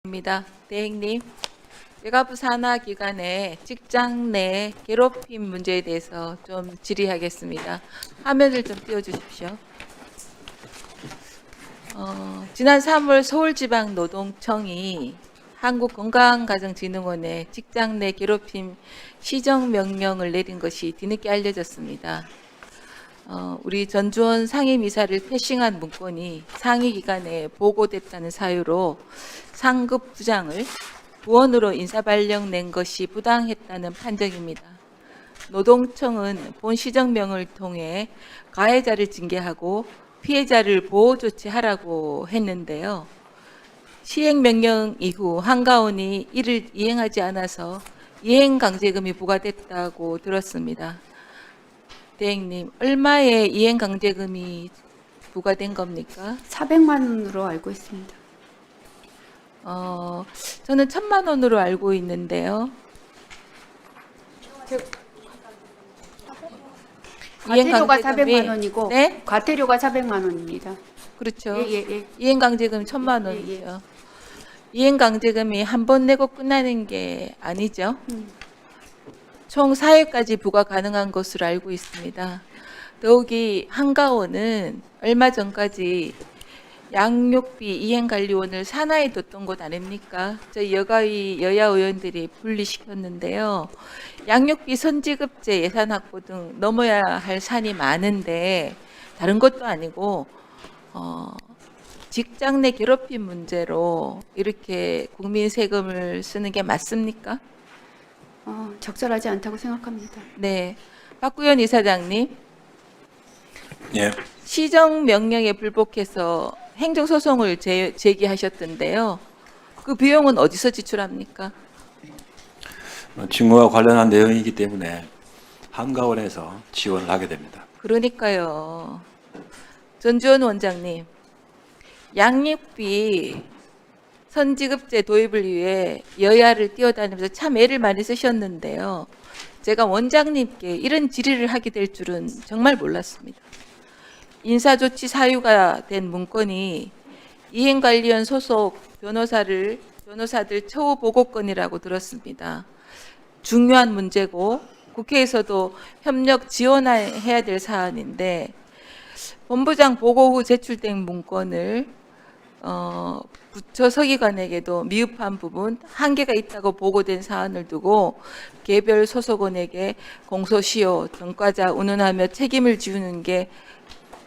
입니다. 대행님, 여가부 산하 기관의 직장 내 괴롭힘 문제에 대해서 좀 질의하겠습니다. 화면을 좀 띄워주십시오. 지난 3월 서울지방노동청이 한국건강가정진흥원에 직장 내 괴롭힘 시정명령을 내린 것이 뒤늦게 알려졌습니다. 우리 전주원 상임이사를 패싱한 문건이 상위기관에 보고됐다는 사유로 상급 부장을 부원으로 인사발령 낸 것이 부당했다는 판정입니다. 노동청은 본 시정명을 통해 가해자를 징계하고 피해자를 보호 조치하라고 했는데요. 시행명령 이후 한가원이 이를 이행하지 않아서 이행강제금이 부과됐다고 들었습니다. 대행님, 얼마의 이행강제금이 부과된 겁니까? 400만 원으로 알고 있습니다. 저는 1,000만 원으로 알고 있는데요. 과태료가 이행강제금이 400만 원이고 네? 과태료가 400만 원입니다. 그렇죠. 예. 이행강제금 1,000만 원이죠. 이행강제금이 한 번 내고 끝나는 게 아니죠. 총 4회까지 부과 가능한 것으로 알고 있습니다. 더욱이 한가원은 얼마 전까지 양육비 이행관리원을 산하에 뒀던 곳 아닙니까? 저희 여가위 여야 의원들이 분리시켰는데요. 양육비 선지급제 예산 확보 등 넘어야 할 산이 많은데 다른 것도 아니고 직장 내 괴롭힘 문제로 이렇게 국민 세금을 쓰는 게 맞습니까? 적절하지 않다고 생각합니다. 네, 박구현 이사장님, 예, 시정명령에 불복해서 행정소송을 제기하셨던데요. 그 비용은 어디서 지출합니까? 직무와 관련한 내용이기 때문에 한가원에서 지원을 하게 됩니다. 그러니까요. 전주원 원장님, 양육비 선지급제 도입을 위해 여야를 뛰어다니면서 참 애를 많이 쓰셨는데요. 제가 원장님께 이런 질의를 하게 될 줄은 정말 몰랐습니다. 인사조치 사유가 된 문건이 이행관리원 소속 변호사들 처우 보고건이라고 들었습니다. 중요한 문제고 국회에서도 협력 지원해야 될 사안인데 본부장 보고 후 제출된 문건을 부처 서기관에게도 미흡한 부분, 한계가 있다고 보고된 사안을 두고 개별 소속원에게 공소시효, 전과자 운운하며 책임을 지우는 게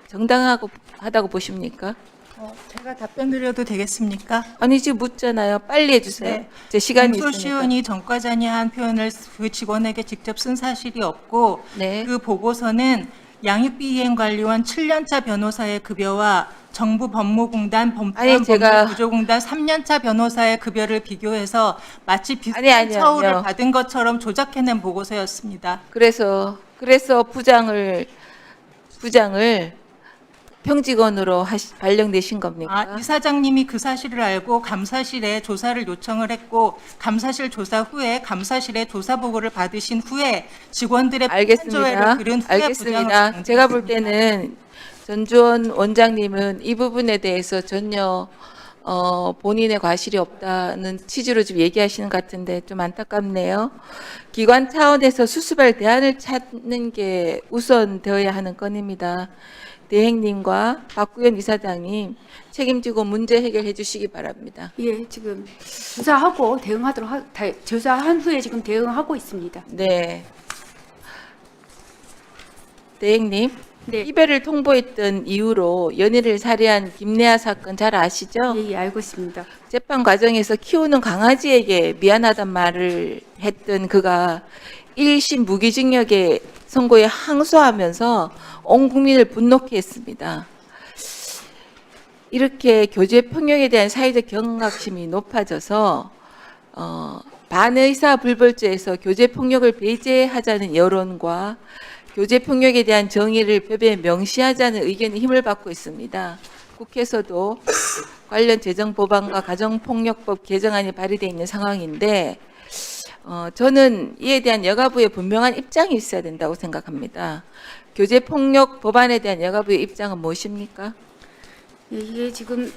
정당하다고 보십니까? 제가 답변 드려도 되겠습니까? 아니 지금 묻잖아요. 빨리 해주세요. 네. 제 시간이 있으니까. 공소시효니 전과자냐 한 표현을 그 직원에게 직접 쓴 사실이 없고 네. 그 보고서는 양육비 이행관리원 7년차 변호사의 급여와 정부 법무공단 아니, 제가- 법무구조공단 3년차 변호사의 급여를 비교해서 마치 비슷한 아니요. 처우를 받은 것처럼 조작해낸 보고서였습니다. 그래서 부장을 평직원으로 발령내신 겁니까? 이사장님이 그 사실을 알고 감사실에 조사를 요청을 했고 감사실 조사 후에 감사실의 조사 보고를 받으신 후에 직원들의 알겠습니다. 조회를 들은 후에 알겠습니다. 부장을 제가 볼 강제했습니다. 때는 전주원 원장님은 이 부분에 대해서 전혀 본인의 과실이 없다는 취지로 지금 얘기하시는 것 같은데 좀 안타깝네요. 기관 차원에서 수습할 대안을 찾는 게 우선되어야 하는 건입니다. 대행님과 박구현 이사장님 책임지고 문제 해결해 주시기 바랍니다. 예, 지금 조사하고 조사한 후에 지금 대응하고 있습니다. 네. 대행님, 네. 이별을 통보했던 이유로 연인을 살해한 김래아 사건 잘 아시죠? 예, 알고 있습니다. 재판 과정에서 키우는 강아지에게 미안하단 말을 했던 그가 1심 무기징역의 선고에 항소하면서 온 국민을 분노케 했습니다. 이렇게 교제 폭력에 대한 사회적 경각심이 높아져서 반의사 불벌죄에서 교제 폭력을 배제하자는 여론과 교제 폭력에 대한 정의를 법에 명시하자는 의견이 힘을 받고 있습니다. 국회에서도 관련 제정 법안과 가정폭력법 개정안이 발의되어 있는 상황인데 저는 이에 대한 여가부의 분명한 입장이 있어야 된다고 생각합니다. 교제폭력 법안에 대한 여가부의 입장은 무엇입니까? 예, 이게 지금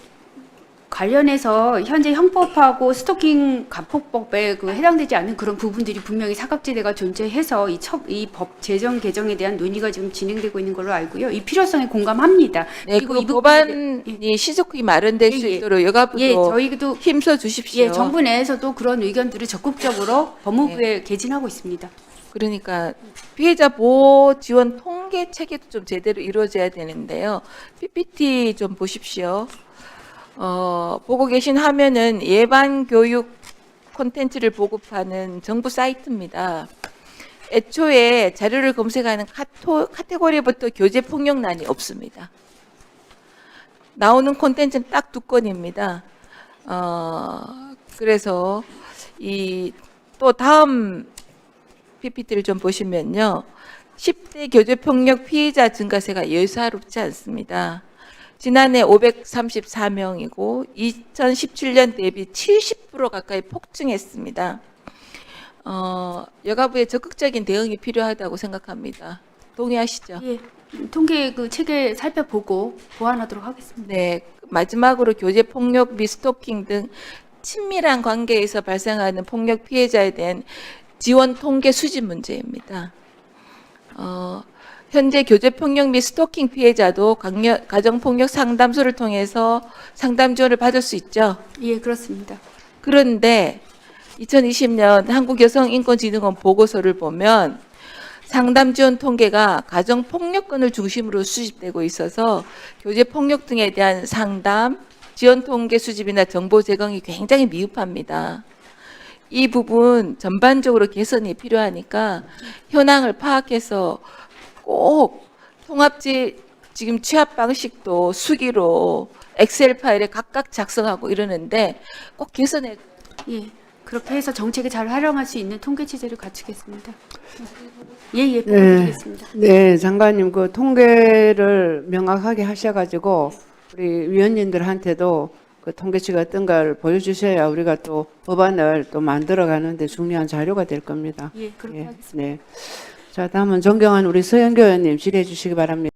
관련해서 현재 형법하고 스토킹 가폭법에 그 해당되지 않는 그런 부분들이 분명히 사각지대가 존재해서 이 법 제정 개정에 대한 논의가 지금 진행되고 있는 걸로 알고요. 이 필요성에 공감합니다. 네, 그리고 그 이 부분에 법안이 신속히 마련될 수 예, 예. 있도록 여가부도 예, 저희도 힘써 주십시오. 예, 정부 내에서도 그런 의견들을 적극적으로 법무부에 개진하고 있습니다. 그러니까 피해자 보호 지원 통계 체계도 좀 제대로 이루어져야 되는데요. PPT 좀 보십시오. 보고 계신 화면은 예방 교육 콘텐츠를 보급하는 정부 사이트입니다. 애초에 자료를 검색하는 카테고리부터 교재 폭력란이 없습니다. 나오는 콘텐츠는 딱 2건입니다. 그래서 또 다음 PPT를 좀 보시면요. 10대 교제폭력 피해자 증가세가 예사롭지 않습니다. 지난해 534명이고 2017년 대비 70% 가까이 폭증했습니다. 여가부의 적극적인 대응이 필요하다고 생각합니다. 동의하시죠? 예, 통계 그 체계 살펴보고 보완하도록 하겠습니다. 네, 마지막으로 교제 폭력 및 스토킹 등 친밀한 관계에서 발생하는 폭력 피해자에 대한 지원 통계 수집 문제입니다. 현재 교제 폭력 및 스토킹 피해자도 가정 폭력 상담소를 통해서 상담 지원을 받을 수 있죠. 예, 그렇습니다. 그런데 2020년 한국여성인권진흥원 보고서를 보면 상담 지원 통계가 가정 폭력건을 중심으로 수집되고 있어서 교제 폭력 등에 대한 상담, 지원 통계 수집이나 정보 제공이 굉장히 미흡합니다. 이 부분 전반적으로 개선이 필요하니까 현황을 파악해서 꼭 지금 취합 방식도 수기로 엑셀 파일에 각각 작성하고 이러는데 꼭 개선해. 예, 그렇게 해서 정책에 잘 활용할 수 있는 통계 체제를 갖추겠습니다. 예, 보여드리겠습니다. 네, 장관님 그 통계를 명확하게 하셔가지고 우리 위원님들한테도 그 통계치가 어떤 걸 보여주셔야 우리가 또 법안을 또 만들어가는데 중요한 자료가 될 겁니다. 예, 그렇게 하겠습니다. 네. 자, 다음은 존경하는 우리 서영교 의원님 질의해 주시기 바랍니다.